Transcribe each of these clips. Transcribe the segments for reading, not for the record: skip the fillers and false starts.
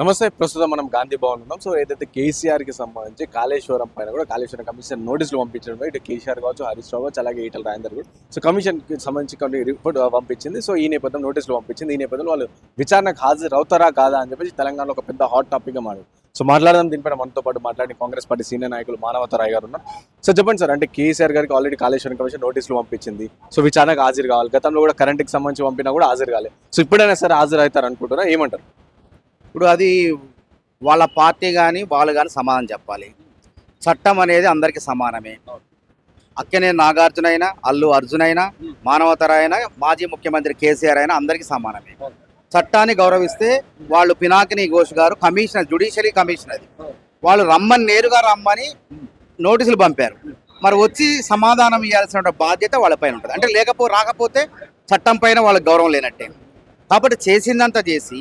నమస్తే. ప్రస్తుతం మనం గాంధీ భవన్ ఉన్నాం. సో ఏదైతే కేసీఆర్కి సంబంధించి కాళేశ్వరం పైన కూడా కాళేశ్వరం కమిషన్ నోటీసులు పంపించడం, ఇటు కేసీఆర్ కావచ్చు, హరీష్ రావు కావచ్చు, అలాగే ఈటల రాజేందర్ కూడా సో కమిషన్కి సంబంధించి కొన్ని రిపోర్ట్ పంపించింది. సో ఈ నేపథ్యం నోటీసులు పంపించింది. ఈ నేపథ్యంలో వాళ్ళు విచారణకు హాజరు అవుతారా కాదా అని చెప్పేసి తెలంగాణలో ఒక పెద్ద హాట్ టాపిక్గా మారు. సో మాట్లాడదాం. దీనిపైన మనతో పాటు మాట్లాడి కాంగ్రెస్ పార్టీ సీనియర్ నాయకులు మానవతరాయ్ గారు ఉన్నారు. సో చెప్పండి సార్, అంటే కేసీఆర్ గారికి ఆల్రెడీ కాళేశ్వరం కమిషన్ నోటీసులు పంపించింది. సో విచారణకు హాజరు కావాలి. గతంలో కూడా కరెంట్కి సంబంధించి పంపినా కూడా హాజరు కాలేదు. సో ఇప్పుడైనా సరే హాజరు అవుతారు అనుకుంటారా? ఏమంటారు? ఇప్పుడు అది వాళ్ళ పార్టీ కానీ వాళ్ళు కానీ సమాధానం చెప్పాలి. చట్టం అనేది అందరికీ సమానమే. అక్కనే నాగార్జున అయినా, అల్లు అర్జున్ అయినా, మానవతరాయ్ అయినా, మాజీ ముఖ్యమంత్రి కేసీఆర్ అయినా అందరికీ సమానమే. చట్టాన్ని గౌరవిస్తే వాళ్ళు పినాకిని ఘోష్ గారు కమిషనర్, జ్యుడిషియరీ కమిషన్, అది వాళ్ళు రమ్మని నేరుగా రమ్మని నోటీసులు పంపారు. మరి వచ్చి సమాధానం ఇవ్వాల్సిన బాధ్యత వాళ్ళపైన ఉంటుంది. అంటే రాకపోతే చట్టం పైన వాళ్ళకి గౌరవం లేనట్టే. కాబట్టి చేసిందంతా చేసి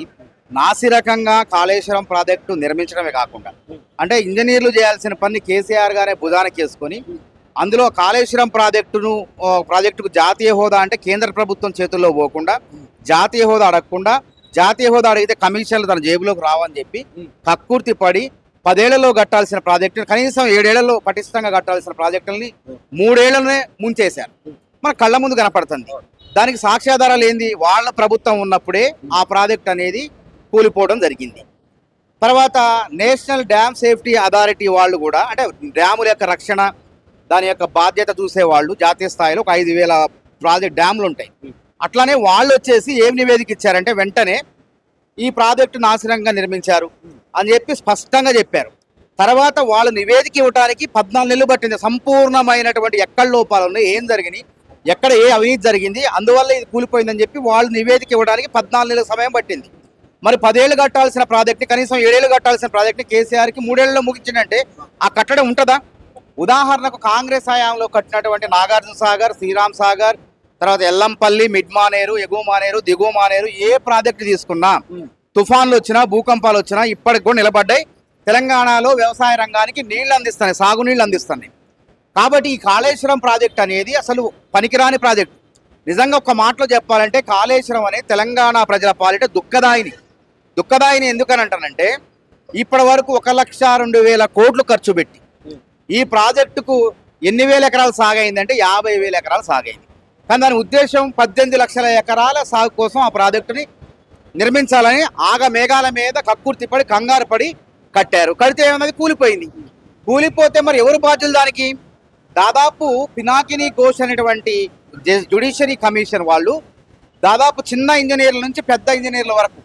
నాసిరకంగా కాళేశ్వరం ప్రాజెక్టు నిర్మించడమే కాకుండా, అంటే ఇంజనీర్లు చేయాల్సిన పని కేసీఆర్ గారే భుజానికి వేసుకొని, అందులో కాళేశ్వరం ప్రాజెక్టుకు జాతీయ హోదా అంటే కేంద్ర ప్రభుత్వం చేతుల్లో పోకుండా, జాతీయ హోదా అడగకుండా, జాతీయ హోదా అడిగితే కమిషన్లు తన జేబులోకి రావని చెప్పి కక్కుర్తి పడి 10 ఏళ్లలో కట్టాల్సిన ప్రాజెక్టులు కనీసం 7 ఏళ్లలో పటిష్టంగా కట్టాల్సిన ప్రాజెక్టులని 3 ఏళ్లనే ముంచేశారు. మన కళ్ళ ముందు కనపడుతుంది. దానికి సాక్ష్యాధారాలు ఏంది? వాళ్ళ ప్రభుత్వం ఉన్నప్పుడే ఆ ప్రాజెక్ట్ అనేది కూలిపోవడం జరిగింది. తర్వాత నేషనల్ డ్యామ్ సేఫ్టీ అథారిటీ వాళ్ళు కూడా, అంటే డ్యాముల యొక్క రక్షణ, దాని యొక్క బాధ్యత చూసేవాళ్ళు జాతీయ స్థాయిలో ఒక 5,000 డ్యాములు ఉంటాయి. అట్లానే వాళ్ళు వచ్చేసి ఏం నివేదిక ఇచ్చారంటే, వెంటనే ఈ ప్రాజెక్టు నాశనంగా నిర్మించారు అని చెప్పి స్పష్టంగా చెప్పారు. తర్వాత వాళ్ళు నివేదిక ఇవ్వడానికి 14 నెలలు పట్టింది. సంపూర్ణమైనటువంటి ఎక్కడ లోపాలు ఉన్నాయి, ఏం జరిగినాయి, ఎక్కడ ఏ అవినీతి జరిగింది, అందువల్ల ఇది కూలిపోయిందని చెప్పి వాళ్ళు నివేదిక ఇవ్వడానికి 14 నెలల సమయం పట్టింది. మరి 10 ఏళ్ళు కట్టాల్సిన ప్రాజెక్ట్ని, కనీసం 7 ఏళ్ళు కట్టాల్సిన ప్రాజెక్ట్ని కేసీఆర్కి 3 ఏళ్లలో ముగించిందంటే ఆ కట్టడం ఉంటుందా? ఉదాహరణకు కాంగ్రెస్ హయాంలో కట్టినటువంటి నాగార్జున సాగర్, శ్రీరామ్ సాగర్, తర్వాత ఎల్లంపల్లి, మిడ్ మానేరు, ఎగువ మానేరు, దిగువ మానేరు, ఏ ప్రాజెక్టు తీసుకున్నా తుఫాన్లు వచ్చినా, భూకంపాలు వచ్చినా ఇప్పటికి కూడా నిలబడ్డాయి. తెలంగాణలో వ్యవసాయ రంగానికి నీళ్లు అందిస్తున్నాయి, సాగునీళ్ళు అందిస్తున్నాయి. కాబట్టి ఈ కాళేశ్వరం ప్రాజెక్ట్ అనేది అసలు పనికిరాని ప్రాజెక్ట్. నిజంగా ఒక మాటలో చెప్పాలంటే కాళేశ్వరం అనేది తెలంగాణ ప్రజల పాలిట దుఃఖదాయిని ఎందుకని అంటానంటే, ఇప్పటి వరకు 1,02,000 కోట్లు ఖర్చు పెట్టి ఈ ప్రాజెక్టుకు ఎన్ని వేల ఎకరాలు సాగైందంటే 50,000 ఎకరాలు సాగైంది. కానీ దాని ఉద్దేశం 18 లక్షల ఎకరాల సాగు కోసం ఆ ప్రాజెక్టుని నిర్మించాలని మేఘాల మీద కక్కుర్తిపడి కంగారు పడి కట్టారు. కడితే ఏమన్నది కూలిపోయింది. కూలిపోతే మరి ఎవరు బాధ్యులు దానికి? దాదాపు పినాకిని ఘోష్ అనేటువంటి జ్యుడిషియరీ కమిషన్ వాళ్ళు దాదాపు చిన్న ఇంజనీర్ల నుంచి పెద్ద ఇంజనీర్ల వరకు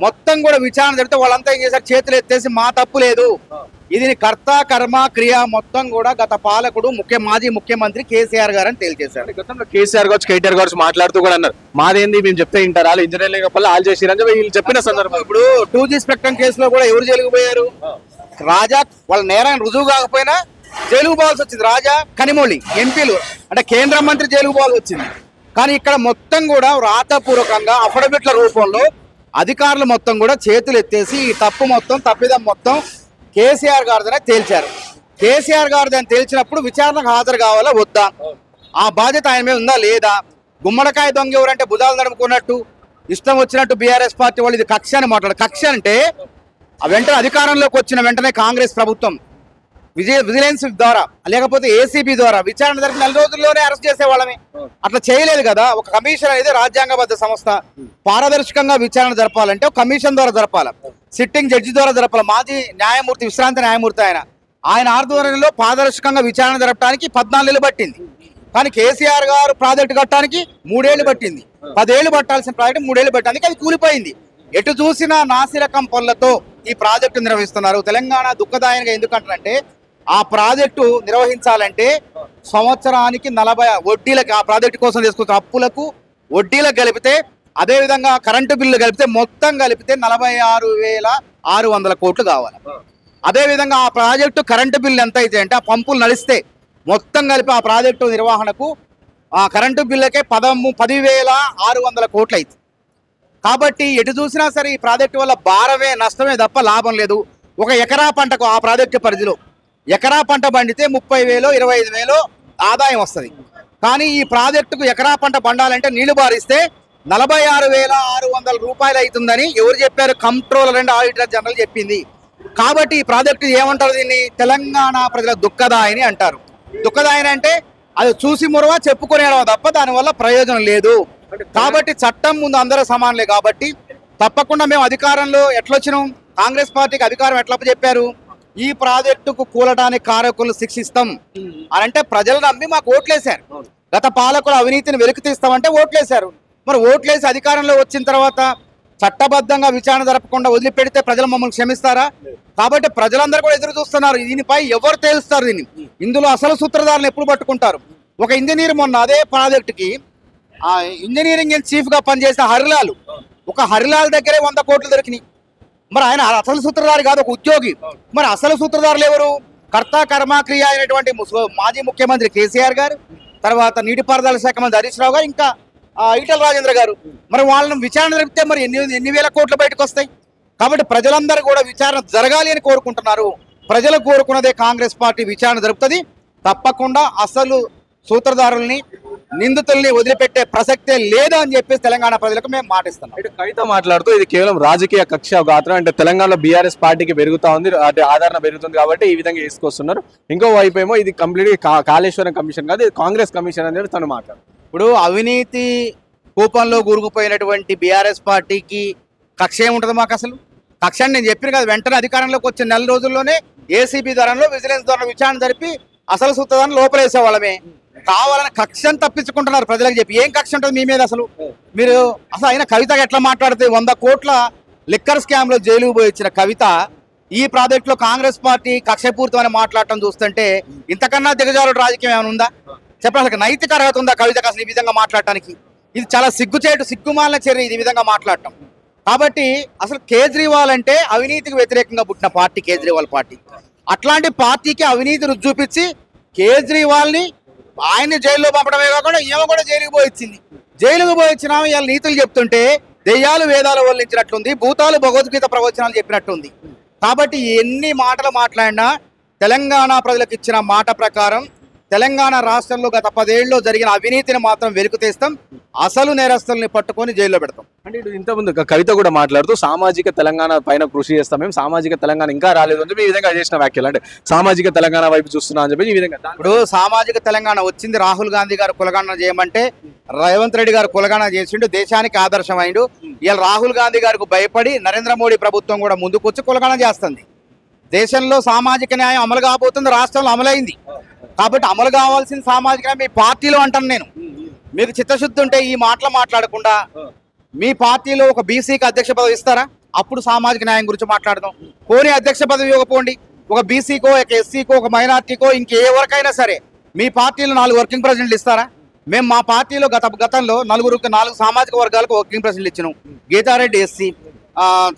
మొత్తం కూడా విచారణ జరిగితే వాళ్ళంతా ఏం చేశారు? చేతులు ఎత్తేసి మా తప్పు లేదు, ఇది కర్త కర్మ క్రియ మొత్తం కూడా గత పాలకుడు మాజీ ముఖ్యమంత్రి కేసీఆర్ గారు అని తేల్చేశారు. గతంలో కేసీఆర్ కావచ్చు, కేటీఆర్ కావచ్చు మాట్లాడుతూ కూడా అన్నారు, మాదేంది మేము చెప్తే వింటారు, వాళ్ళు ఇంజనీరింగ్ వాళ్ళు చేసిరని వీళ్ళు చెప్పిన సందర్భం. ఇప్పుడు 2G స్పెక్ట్రమ్ కేసులో కూడా ఎవరు జైలుకు పోయారు? రాజా. వాళ్ళ నేరాన్ని రుజువు కాకపోయినా జైలుకు పోవాల్సి వచ్చింది. రాజా, కనిమొళి ఎంపీలు, అంటే కేంద్ర మంత్రి జైలుకు పోవాల్సి వచ్చింది. కానీ ఇక్కడ మొత్తం కూడా రాతపూర్వకంగా అఫిడవిట్ల రూపంలో అధికారులు మొత్తం కూడా చేతులు ఎత్తేసి ఈ తప్పిదం మొత్తం కేసీఆర్ గారిదనే తేల్చారు. కేసీఆర్ గారిదని తేల్చినప్పుడు విచారణకు హాజరు కావాలా వద్దా? ఆ బాధ్యత ఆయన మీద ఉందా లేదా? గుమ్మడికాయ దొంగ ఎవరంటే భుజాలు నడుముకున్నట్టు ఇష్టం వచ్చినట్టు బీఆర్ఎస్ పార్టీ వాళ్ళు ఇది కక్ష అని మాట్లాడారు. కక్ష అంటే వెంటనే అధికారంలోకి వచ్చిన వెంటనే కాంగ్రెస్ ప్రభుత్వం విజిలెన్స్ ద్వారా లేకపోతే ఏసీబీ ద్వారా విచారణ జరిపి 4 రోజుల్లోనే అరెస్ట్ చేసేవాళ్ళమే. అట్లా చేయలేదు కదా. ఒక కమిషన్ అనేది రాజ్యాంగబద్ధ సంస్థ. పారదర్శకంగా విచారణ జరపాలంటే ఒక కమిషన్ ద్వారా జరపాలి, సిట్టింగ్ జడ్జి ద్వారా జరపాలి. మాజీ న్యాయమూర్తి, విశ్రాంతి న్యాయమూర్తి ఆయన ఆధ్వర్యంలో పారదర్శకంగా విచారణ జరపడానికి 14 నెలలు పట్టింది. కానీ కేసీఆర్ గారు ప్రాజెక్టు కట్టడానికి 3 ఏళ్లు పట్టింది. 10 ఏళ్లు పట్టాల్సిన ప్రాజెక్టు 3 ఏళ్లు పట్టింది. అది కూలిపోయింది. ఎటు చూసినా నాసిరకం పనులతో ఈ ప్రాజెక్టు నిర్వహిస్తున్నారు. తెలంగాణ దుఃఖదాయకంగా ఎందుకంటారంటే, ఆ ప్రాజెక్టు నిర్వహించాలంటే సంవత్సరానికి 40 వడ్డీలకు, ఆ ప్రాజెక్టు కోసం తీసుకుంటున్న అప్పులకు వడ్డీలకు కలిపితే, అదేవిధంగా కరెంటు బిల్లు కలిపితే మొత్తం కలిపితే 46,600 కోట్లు కావాలి. అదేవిధంగా ఆ ప్రాజెక్టు కరెంటు బిల్లు ఎంత అయితే అంటే, ఆ పంపులు నడిస్తే మొత్తం కలిపి ఆ ప్రాజెక్టు నిర్వహణకు ఆ కరెంటు బిల్లుకే 10,600 కోట్లు అవుతుంది. కాబట్టి ఎటు చూసినా సరే ఈ ప్రాజెక్టు వల్ల భారమే నష్టమే తప్ప లాభం లేదు. ఒక ఎకరా పంటకు ఆ ప్రాజెక్టు పరిధిలో ఎకరా పంట పండితే 30,000 25,000 ఆదాయం వస్తుంది. కానీ ఈ ప్రాజెక్టుకు ఎకరా పంట పండాలంటే నీళ్లు బారిస్తే 46,600 రూపాయలు అవుతుందని ఎవరు చెప్పారు? కంట్రోలర్ అండ్ ఆడిటర్ జనరల్ చెప్పింది. కాబట్టి ఈ ప్రాజెక్టు ఏమంటారు? దీన్ని తెలంగాణ ప్రజల దుఃఖదాయని అంటారు. దుఃఖదాయని అంటే అది చూసి మురవా చెప్పుకునేవా తప్ప దానివల్ల ప్రయోజనం లేదు. కాబట్టి చట్టం ముందు అందరూ సమానులే. కాబట్టి తప్పకుండా మేము అధికారంలో ఎట్లొచ్చినాం, కాంగ్రెస్ పార్టీకి అధికారం ఎట్లా చెప్పారు? ఈ ప్రాజెక్టుకు కూలడానికి కారకులను శిక్షిస్తాం అని అంటే ప్రజలు నమ్మి మాకు ఓట్లేశారు. గత పాలకుల అవినీతిని వెలికి తీస్తామంటే ఓట్లేశారు. మరి ఓట్లేసి అధికారంలో వచ్చిన తర్వాత చట్టబద్ధంగా విచారణ జరపకుండా వదిలిపెడితే ప్రజలు మమ్మల్ని క్షమిస్తారా? కాబట్టి ప్రజలందరూ కూడా ఎదురు చూస్తున్నారు. దీనిపై ఎవరు తేలుస్తారు దీన్ని? ఇందులో అసలు సూత్రధారులను ఎప్పుడు పట్టుకుంటారు? ఒక ఇంజనీర్ మొన్న అదే ప్రాజెక్టుకి ఇంజనీరింగ్ చీఫ్ గా పనిచేసిన హరిలాల్, ఒక హరిలాల్ దగ్గరే 100 కోట్లు దొరికినాయి. మరి ఆయన అసలు సూత్రధారి కాదు, ఒక ఉద్యోగి. మరి అసలు సూత్రధారులు ఎవరు? కర్త కర్మక్రియ అయినటువంటి మాజీ ముఖ్యమంత్రి కేసీఆర్ గారు, తర్వాత నీటిపారుదల శాఖ మంత్రి హరీష్ రావు గారు, ఇంకా ఈటల రాజేంద్ర గారు. మరి వాళ్ళని విచారణ జరిపితే మరి ఎన్ని వేల కోట్లు బయటకు వస్తాయి? కాబట్టి ప్రజలందరూ కూడా విచారణ జరగాలి అని కోరుకుంటున్నారు. ప్రజలు కోరుకున్నదే కాంగ్రెస్ పార్టీ విచారణ జరుపుతుంది. తప్పకుండా అసలు సూత్రధారుల్ని, నిందితుల్ని వదిలిపెట్టే ప్రసక్తే లేదు అని చెప్పేసి తెలంగాణ ప్రజలకు మేము మాటిస్తున్నాం. అంటే కవిత మాట్లాడుతూ ఇది కేవలం రాజకీయ కక్ష గాత్రం, అంటే తెలంగాణలో బీఆర్ఎస్ పార్టీకి పెరుగుతా ఉంది, అంటే ఆదరణ పెరుగుతుంది కాబట్టి ఈ విధంగా వేసుకొస్తున్నారు. ఇంకో వైపు ఏమో ఇది కంప్లీట్ కాళేశ్వరం కమిషన్ కాదు, ఇది కాంగ్రెస్ కమిషన్ అని చెప్పి తను మాట్లాడు. ఇప్పుడు అవినీతి కూపంలో గురుగుపోయినటువంటి బీఆర్ఎస్ పార్టీకి కక్ష ఏముంటుంది మాకు? అసలు కక్ష అని నేను చెప్పిన కదా, వెంటనే అధికారంలోకి వచ్చిన నెల రోజుల్లోనే ఏసీబీ ధరంలో విజిలెన్స్ ద్వారా విచారణ జరిపి అసలు సూత్రధారణ లోపలేసే వాళ్ళమే. కావాలని కక్షను తప్పించుకుంటున్నారు ప్రజలకు చెప్పి. ఏం కక్ష ఉంటుంది మీ మీద అసలు? మీరు అసలు అయినా కవితగా ఎట్లా మాట్లాడితే 100 కోట్ల లిక్కర్ స్కామ్ లో జైలుకు పోయి వచ్చిన కవిత ఈ ప్రాజెక్టులో కాంగ్రెస్ పార్టీ కక్షపూరితమని మాట్లాడటం చూస్తుంటే ఇంతకన్నా దిగజారుడు రాజకీయం ఏమైనా ఉందా? చెప్పండి. అసలు నైతిక అర్హత ఉందా కవితకు అసలు ఈ విధంగా మాట్లాడటానికి? ఇది చాలా సిగ్గుమాలిన చర్య ఇది విధంగా మాట్లాడటం. కాబట్టి అసలు కేజ్రీవాల్ అంటే అవినీతికి వ్యతిరేకంగా పుట్టిన పార్టీ కేజ్రీవాల్ పార్టీ. అట్లాంటి పార్టీకి అవినీతి రుచి చూపించి కేజ్రీవాల్ని ఆయన్ని జైల్లో పంపడమే కాకుండా ఈమె కూడా జైలుకు పోయించింది. జైలుకు పోయించిన ఇవాళ నీతులు చెప్తుంటే దెయ్యాలు వేదాలు వల్లించినట్లుంది, భూతాలు భగవద్గీత ప్రవచనాలు చెప్పినట్టుంది. కాబట్టి ఎన్ని మాటలు మాట్లాడినా తెలంగాణ ప్రజలకు ఇచ్చిన మాట ప్రకారం తెలంగాణ రాష్ట్రంలో గత 10 ఏళ్ళలో జరిగిన అవినీతిని మాత్రం వెలుగు తీస్తాం. అసలు నేరస్తుల్ని పట్టుకొని జైల్లో పెడతాం. అంటే ఇటు ఇంతకుముందు కవిత కూడా మాట్లాడుతూ సామాజిక తెలంగాణ పైన కృషి చేస్తాం, మేము సామాజిక తెలంగాణ ఇంకా రాలేదు అని చెప్పి ఈ విధంగా చేసిన వ్యాఖ్యలు. అంటే సామాజిక తెలంగాణ వైపు చూస్తున్నా అని చెప్పి ఈ విధంగా. ఇప్పుడు సామాజిక తెలంగాణ వచ్చింది రాహుల్ గాంధీ గారు కులగణన చేయమంటే రేవంత్ రెడ్డి గారు కులగణన చేసిండు, దేశానికి ఆదర్శమైండు. ఇలా రాహుల్ గాంధీ గారికి భయపడి నరేంద్ర మోడీ ప్రభుత్వం కూడా ముందుకొచ్చి కులగణన చేస్తుంది. దేశంలో సామాజిక న్యాయం అమలు కాబోతుంది, రాష్ట్రంలో అమలైంది. కాబట్టి అమలు కావాల్సిన సామాజిక న్యాయం మీ పార్టీలో అంటాను నేను. మీకు చిత్తశుద్ధి ఉంటే ఈ మాటలు మాట్లాడకుండా మీ పార్టీలో ఒక బీసీకి అధ్యక్ష పదవి ఇస్తారా? అప్పుడు సామాజిక న్యాయం గురించి మాట్లాడదాం. పోనీ అధ్యక్ష పదవి ఇవ్వకపోండి, ఒక బీసీకో, ఒక ఎస్సీకో, ఒక మైనార్టీకో, ఇంకెవరికైనా సరే మీ పార్టీలో 4 వర్కింగ్ ప్రెసిడెంట్లు ఇస్తారా? మేము మా పార్టీలో గతంలో 4 సామాజిక వర్గాలకు వర్కింగ్ ప్రెసిడెంట్లు ఇచ్చినాం. గీతారెడ్డి ఎస్సీ,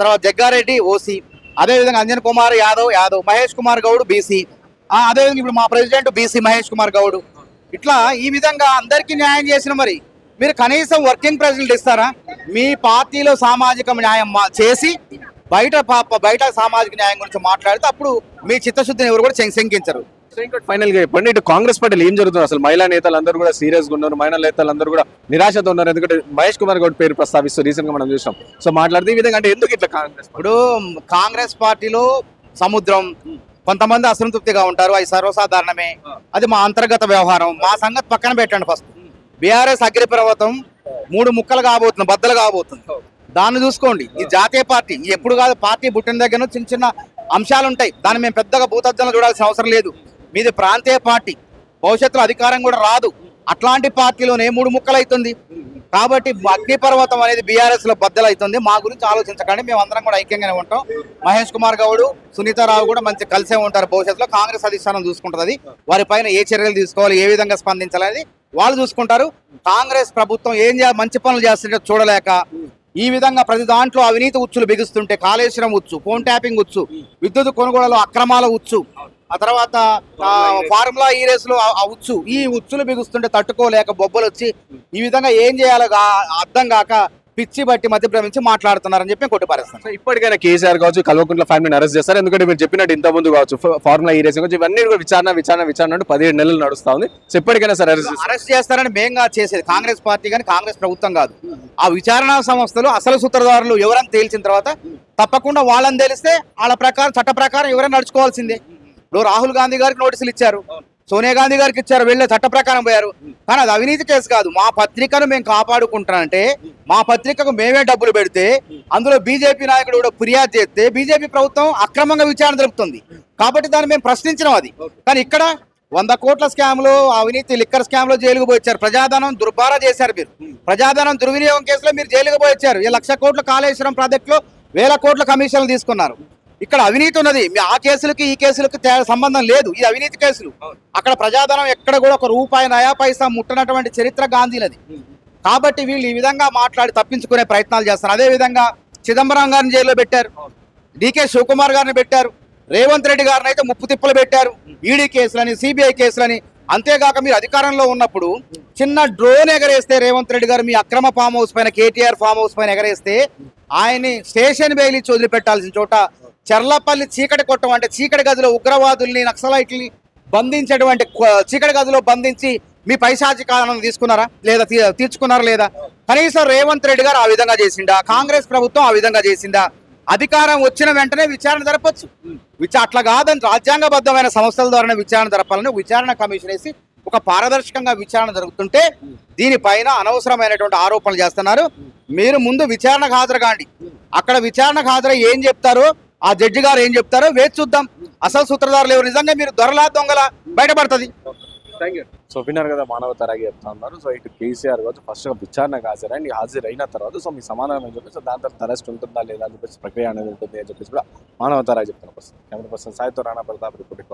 తర్వాత జగ్గారెడ్డి ఓసీ, అదేవిధంగా అంజన్ కుమార్ యాదవ్, మహేష్ కుమార్ గౌడ్ బీసీ, అదేవిధంగా ఇప్పుడు మా ప్రెసిడెంట్ బీసీ మహేష్ కుమార్ గౌడ్. ఇట్లా ఈ విధంగా అందరికీ న్యాయం చేసిన మరి మీరు కనీసం వర్కింగ్ ప్రెసిడెంట్ ఇస్తారా? మీ పార్టీలో సామాజిక న్యాయం చేసి బయట సామాజిక న్యాయం గురించి మాట్లాడితే అప్పుడు మీ చిత్తశుద్ధిని ఎవరు కూడా శంకించరు. ఫైనల్ గా చెప్పండి, ఇటు కాంగ్రెస్ పార్టీలో ఏం జరుగుతుంది అసలు? మహిళా నేతలు అందరూ కూడా సీరియస్ గా ఉన్నారు, మహిళా నేతలు అందరూ కూడా నిరాశతో ఉన్నారు. ఎందుకంటే మహేష్ కుమార్ గౌడ్ పేరు ప్రస్తావిస్తూ రీసెంట్ గా మనం చూసాం. సో మాట్లాడితే ఈ విధంగా అంటే ఎందుకు ఇట్లా ఇప్పుడు కాంగ్రెస్ పార్టీలో సముద్రం కొంతమంది అసంతృప్తిగా ఉంటారు, అది సర్వసాధారణమే. అది మా అంతర్గత వ్యవహారం. మా సంగతి పక్కన పెట్టండి. ఫస్ట్ బీఆర్ఎస్ అగ్నిపర్వతం 3 ముక్కలు కాబోతుంది, బద్దలు కాబోతుంది. దాన్ని చూసుకోండి. ఈ జాతీయ పార్టీ ఎప్పుడు కాదు, పార్టీ పుట్టిన దగ్గర చిన్న అంశాలు ఉంటాయి. దాన్ని మేము పెద్దగా భూతద్దంలో చూడాల్సిన అవసరం లేదు. మీది ప్రాంతీయ పార్టీ, భవిష్యత్తులో అధికారం కూడా రాదు. అట్లాంటి పార్టీలోనే 3 ముక్కలు అవుతుంది. కాబట్టి అగ్నిపర్వతం అనేది బీఆర్ఎస్ లో బద్దలవుతుంది. మా గురించి ఆలోచించకండి, మేము అందరం కూడా ఐక్యంగానే ఉంటాం. మహేష్ కుమార్ గౌడ్, సునీతారావు కూడా మంచి కలిసే ఉంటారు. భవిష్యత్తులో కాంగ్రెస్ అధిష్టానం చూసుకుంటుంది. వారిపైన ఏ చర్యలు తీసుకోవాలి, ఏ విధంగా స్పందించాలనేది వాళ్ళు చూసుకుంటారు. కాంగ్రెస్ ప్రభుత్వం మంచి పనులు చేస్తుంటే చూడలేక ఈ విధంగా ప్రతి దాంట్లో అవినీతి ఉచ్చులు బిగుస్తుంటే, కాళేశ్వరం ఉచ్చు, ఫోన్ ట్యాపింగ్ ఉచ్చు, విద్యుత్ కొనుగోలులో అక్రమాల ఉచ్చు, ఆ తర్వాత ఫార్ములా ఈ రేసులో ఈ ఉచ్చులు బిగుస్తుంటే తట్టుకోలేక బొబ్బలు వచ్చి ఈ విధంగా ఏం చేయాలో అర్థం కాక పిచ్చి బట్టి మధ్య భ్రమించి మాట్లాడుతున్నారని చెప్పి కొట్టిపారేస్తాను. సో ఇప్పటికైనా కేసీఆర్ కావచ్చు, కల్వకుంట్ల ఫ్యామిలీని అరెస్ట్ చేస్తారు. ఎందుకంటే మీరు చెప్పినట్టు ఇంత ముందు కావచ్చు ఫార్ములా ఈ రేసింగ్ కావచ్చు, ఇవన్నీ కూడా విచారణ 17 నెలలు నడుస్తా ఉంది. సో ఇప్పటికైనా సార్ అరెస్ట్ చేస్తారని మేంగా చేసేది కాంగ్రెస్ పార్టీ కానీ కాంగ్రెస్ ప్రభుత్వం కాదు. ఆ విచారణ సంస్థలు అసలు సూత్రధారులు ఎవరని తేల్చిన తర్వాత తప్పకుండా వాళ్ళని తెలిస్తే వాళ్ళ ప్రకారం చట్ట ప్రకారం ఎవరైనా నడుచుకోవాల్సిందే. ఇప్పుడు రాహుల్ గాంధీ గారికి నోటీసులు ఇచ్చారు, సోనియా గాంధీ గారికి ఇచ్చారు, వెళ్ళే చట్ట ప్రకారం పోయారు. కానీ అది అవినీతి కేసు కాదు. మా పత్రికను మేము కాపాడుకుంటానంటే మా పత్రికకు మేమే డబ్బులు పెడితే అందులో బీజేపీ నాయకుడు కూడా ఫిర్యాదు చేస్తే బీజేపీ ప్రభుత్వం అక్రమంగా విచారణ జరుపుతుంది కాబట్టి దాన్ని మేము ప్రశ్నించినాం. అది కానీ ఇక్కడ 100 కోట్ల స్కామ్లో అవినీతి లిక్కర్ స్కామ్లో జైలుకు పోయించారు. ప్రజాధనం దుర్భార చేశారు. మీరు ప్రజాధనం దుర్వినియోగం కేసులో మీరు జైలుకు పోయించారు. 1,00,000 కోట్ల కాళేశ్వరం ప్రాజెక్టులో 1000 కోట్ల కమిషన్లు తీసుకున్నారు. ఇక్కడ అవినీతి ఉన్నది. ఆ కేసులకి ఈ కేసులకి సంబంధం లేదు. ఈ అవినీతి కేసులు అక్కడ ప్రజాధనం ఎక్కడ కూడా ఒక రూపాయి నయా పైసా ముట్టనటువంటి చరిత్ర గాంధీలది. కాబట్టి వీళ్ళు ఈ విధంగా మాట్లాడి తప్పించుకునే ప్రయత్నాలు చేస్తారు. అదే విధంగా చిదంబరం గారిని జైల్లో పెట్టారు, డికే శివకుమార్ గారిని పెట్టారు, రేవంత్ రెడ్డి గారిని అయితే ముప్పు తిప్పలు పెట్టారు, ఈడీ కేసులని సిబిఐ కేసులని. అంతేగాక మీరు అధికారంలో ఉన్నప్పుడు చిన్న డ్రోన్ ఎగరేస్తే రేవంత్ రెడ్డి గారు మీ అక్రమ ఫామ్ హౌస్ పైన కేటీఆర్ ఫామ్ హౌస్ పైన ఎగరేస్తే ఆయన్ని స్టేషన్ బెయిల్ ఇచ్చి వదిలిపెట్టాల్సిన చోట చర్లపల్లి చీకటి కొట్టం అంటే చీకటి గదిలో ఉగ్రవాదుల్ని నక్సలైట్లని బంధించేటువంటి చీకటి గదిలో బంధించి మీ పైశాచికాలను తీసుకున్నారా లేదా తీర్చుకున్నారా లేదా? కనీసం రేవంత్ రెడ్డి గారు ఆ విధంగా చేసిండా? కాంగ్రెస్ ప్రభుత్వం ఆ విధంగా చేసిందా? అధికారం వచ్చిన వెంటనే విచారణ జరపచ్చు. అట్లా కాదని రాజ్యాంగబద్ధమైన సంస్థల ద్వారా విచారణ జరపాలని విచారణ కమిషన్ వేసి ఒక పారదర్శకంగా విచారణ జరుగుతుంటే దీనిపైన అనవసరమైనటువంటి ఆరోపణలు చేస్తున్నారు. మీరు ముందు విచారణకు హాజరు కాండి. అక్కడ విచారణకు హాజరై ఏం చెప్తారో ఆ జడ్జి గారు ఏం చెప్తారో వేచి చూద్దాం. అసలు సూత్రధారులు ఎవరు నిజంగా మీరు దొరలా దొంగలా బయటపడుతుంది. సో విన్నారు కదా, మానవతరాగి చెప్తా ఉన్నారు. సో ఇటు కేసీఆర్ కావచ్చు ఫస్ట్ విచారణకు హాజరైంది, హాజరైన తర్వాత సో మీ సమాధానం అని చెప్పేసి దాని తర్వాత అరెస్ట్ ఉంటుందా లేదా అని చెప్పేసి ప్రక్రియ అనేది ఉంటుంది అని చెప్పేసి కూడా మానవతరాగి చెప్తున్న పర్సన్. కెమెరా పర్సన్ సాయితో రాణా ప్రతాప్ రిపోర్ట్.